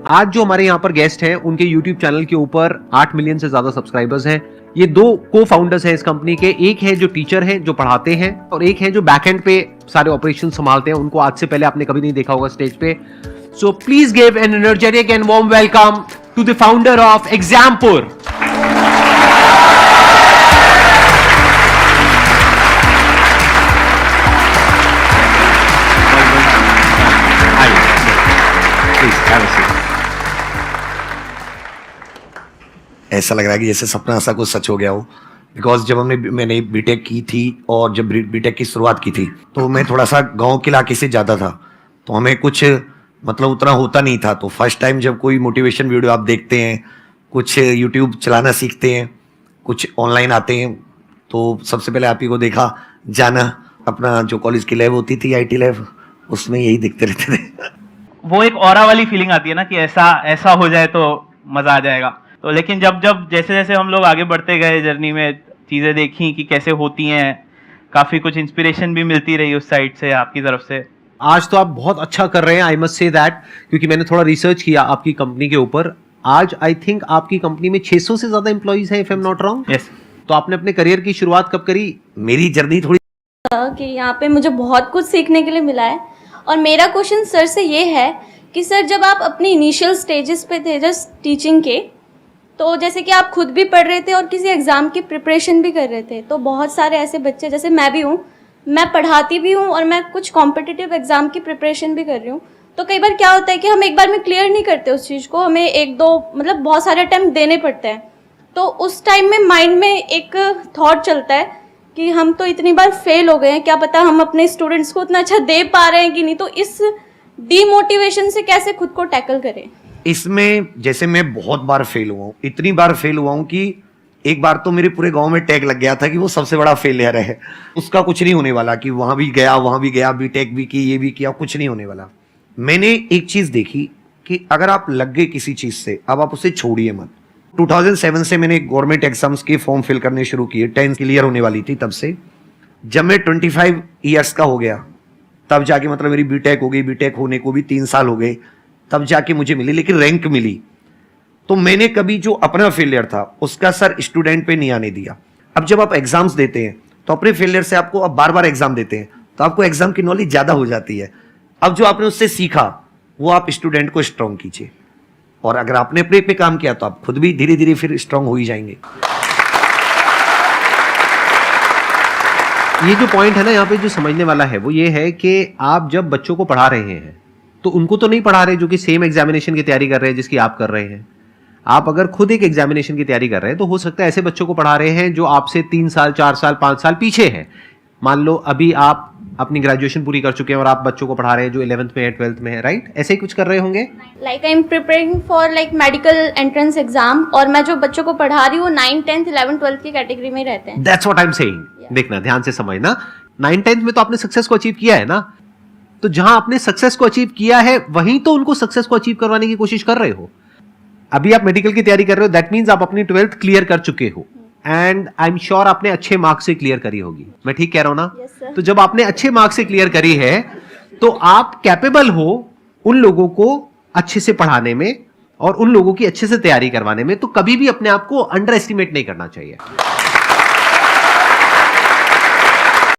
आज जो हमारे यहाँ पर गेस्ट हैं उनके YouTube चैनल के ऊपर 8 मिलियन से ज्यादा सब्सक्राइबर्स हैं। ये दो को फाउंडर्स हैं इस कंपनी के, एक है जो टीचर है जो पढ़ाते हैं और एक है जो बैकएंड पे सारे ऑपरेशन संभालते हैं। उनको आज से पहले आपने कभी नहीं देखा होगा स्टेज पे। So please give an energetic and warm welcome to the founder of Exampur. ऐसा लग रहा है कि जैसे सपना ऐसा कुछ सच हो गया हो, बिकॉज जब मैंने बीटेक की थी और जब बीटेक की शुरुआत की थी तो मैं थोड़ा सा गांव के इलाके से ज़्यादा था, तो हमें कुछ मतलब उतना होता नहीं था। तो फर्स्ट टाइम जब कोई मोटिवेशन वीडियो आप देखते हैं, कुछ यूट्यूब चलाना सीखते हैं, कुछ ऑनलाइन आते हैं, तो सबसे पहले आप ही को देखा जाना। अपना जो कॉलेज की लैब होती थी IT लैब, उसमें यही दिखते रहते थे। वो एक ऑरा वाली फीलिंग आती है ना कि ऐसा हो जाए तो मजा आ जाएगा। तो लेकिन जब जैसे जैसे हम लोग आगे बढ़ते गए जर्नी में, चीजें देखी कि कैसे होती हैं, काफी कुछ इंस्पिरेशन भी मिलती रही उस साइड से, आपकी तरफ से। आज तो आप बहुत अच्छा कर रहे हैं, आई मस्ट से दैट, क्योंकि मैंने थोड़ा रिसर्च किया आपकी कंपनी के ऊपर। आज आई थिंक आपकी कंपनी में 600 से ज्यादा एम्प्लॉइज हैं, if I am not wrong. Yes. तो आपने अपने करियर की शुरुआत कब करी? मेरी जर्नी थोड़ी कि यहाँ पे मुझे बहुत कुछ सीखने के लिए मिला है। और मेरा क्वेश्चन सर से ये है कि सर, जब आप अपने इनिशियल स्टेजेस पे थे जस्ट टीचिंग के, तो जैसे कि आप खुद भी पढ़ रहे थे और किसी एग्ज़ाम की प्रिपरेशन भी कर रहे थे, तो बहुत सारे ऐसे बच्चे, जैसे मैं भी हूँ, मैं पढ़ाती भी हूँ और मैं कुछ कॉम्पिटिटिव एग्ज़ाम की प्रिपरेशन भी कर रही हूँ। तो कई बार क्या होता है कि हम एक बार में क्लियर नहीं करते उस चीज़ को, हमें एक दो मतलब बहुत सारे अटैम्प्ट देने पड़ते हैं। तो उस टाइम में माइंड में एक थॉट चलता है कि हम तो इतनी बार फेल हो गए हैं, क्या पता हम अपने स्टूडेंट्स को उतना अच्छा दे पा रहे हैं कि नहीं। तो इस डीमोटिवेशन से कैसे खुद को टैकल करें? इसमें जैसे मैं बहुत बार फेल हुआ हूँ, इतनी बार फेल हुआ हूँ कि एक बार तो मेरे पूरे गांव में टैग लग गया था कि वो सबसे बड़ा फेलियर है, उसका कुछ नहीं होने वाला, कि वहां भी गया बीटेक भी की, ये भी किया, कुछ नहीं होने वाला। मैंने एक चीज देखी कि अगर आप लग गए किसी चीज से, अब आप उसे छोड़िए मत। 2007 से मैंने गवर्नमेंट एग्जाम्स के फॉर्म फिल करने शुरू किए, 10th क्लियर होने वाली थी तब से। जब मैं 25 ईयर्स का हो गया तब जाके मतलब मेरी बीटेक हो गई, बीटेक होने को भी 3 साल हो गए, तब जाके मुझे मिली, लेकिन रैंक मिली। तो मैंने कभी जो अपना फेलियर था उसका सर स्टूडेंट पे नहीं आने दिया। अब जब आप एग्जाम्स देते हैं तो अपने फेलियर से आपको अब बार बार एग्जाम देते हैं तो आपको एग्जाम की नॉलेज ज्यादा हो जाती है। अब जो आपने उससे सीखा वो आप स्टूडेंट को स्ट्रांग कीजिए, और अगर आपने अपने पे काम किया तो आप खुद भी धीरे धीरे फिर स्ट्रांग हो ही जाएंगे। ये जो पॉइंट है ना यहाँ पे जो समझने वाला है वो ये है कि आप जब बच्चों को पढ़ा रहे हैं तो उनको तो नहीं पढ़ा रहे जो कि सेम एग्जामिनेशन की तैयारी कर रहे हैं जिसकी आप कर रहे हैं। आप अगर खुद एक एग्जामिनेशन की तैयारी कर रहे हैं तो हो सकता है ऐसे बच्चों को पढ़ा रहे हैं जो आपसे 3 साल 4 साल 5 साल पीछे हैं। मान लो अभी आप अपनी ग्रेजुएशन पूरी कर चुके हैं और आप बच्चों को पढ़ा रहे हैं जो 11th में है, 12th में है, राइट? ऐसे ही कुछ कर रहे होंगे। Like I am preparing for like medical entrance exam, और मैं जो बच्चों को पढ़ा रही हूँ 9th 10th 11th 12th की कैटेगरी में रहते हैं। That's what I am saying. देखना, ध्यान से समझना, 9th 10th में तो आपने सक्सेस को अचीव किया है ना, तो जहां आपने सक्सेस को अचीव किया है वहीं तो उनको सक्सेस को अचीव करवाने की कोशिश कर रहे हो। अभी आप मेडिकल की तैयारी कर रहे हो, दैट मींस आप अपनी 12th क्लियर कर चुके हो, एंड आई एम श्योर आपने अच्छे मार्क्स से क्लियर करी होगी। मैं ठीक कह रहा हूं ना? Yes, तो जब आपने अच्छे मार्क्स से क्लियर करी है तो आप कैपेबल हो उन लोगों को अच्छे से पढ़ाने में और उन लोगों की अच्छे से तैयारी करवाने में। तो कभी भी अपने आप को अंडर एस्टिमेट नहीं करना चाहिए।